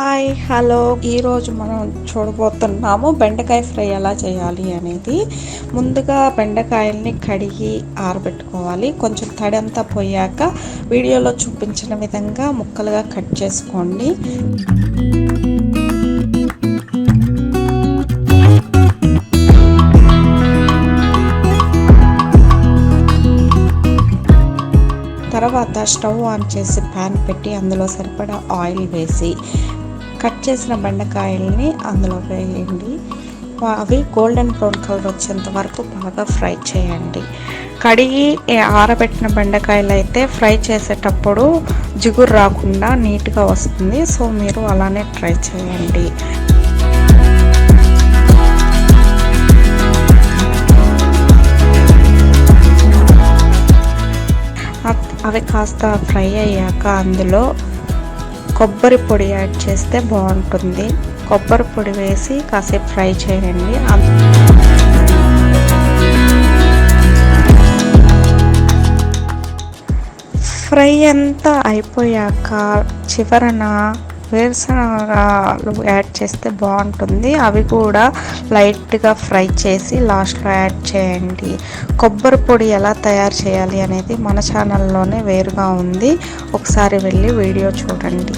Hi hello ఈరోజు మనం చూడబోతున్నాము బెండకాయ ఫ్రై ఎలా చేయాలి అనేది. ముందుగా బెండకాయల్ని కడిగి ఆరబెట్టుకోవాలి. కొంచెం తడి అంతా పోయాక వీడియోలో చూపించిన విధంగా ముక్కలుగా కట్ చేసుకోండి. తర్వాత స్టవ్ ఆన్ చేసి ప్యాన్ పెట్టి అందులో సరిపడా ఆయిల్ వేసి కట్ చేసిన బెండకాయల్ని అందులో వేయండి. అవి గోల్డెన్ బ్రౌన్ కలర్ వచ్చేంత వరకు బాగా ఫ్రై చేయండి. కడిగి ఆరబెట్టిన బెండకాయలు అయితే ఫ్రై చేసేటప్పుడు జిగురు రాకుండా నీట్గా వస్తుంది. సో మీరు అలానే ట్రై చేయండి. అవి కాస్త ఫ్రై అయ్యాక అందులో కొబ్బరి పొడి యాడ్ చేస్తే బాగుంటుంది. కొబ్బరి పొడి వేసి కాసేపు ఫ్రై చేయండి. ఫ్రై అంతా అయిపోయాక చివరన వేరుశనగలు యాడ్ చేస్తే బాగుంటుంది. అవి కూడా లైట్గా ఫ్రై చేసి లాస్ట్లో యాడ్ చేయండి. కొబ్బరి పొడి ఎలా తయారు చేయాలి అనేది మన ఛానల్లోనే వేరుగా ఉంది. ఒకసారి వెళ్ళి వీడియో చూడండి.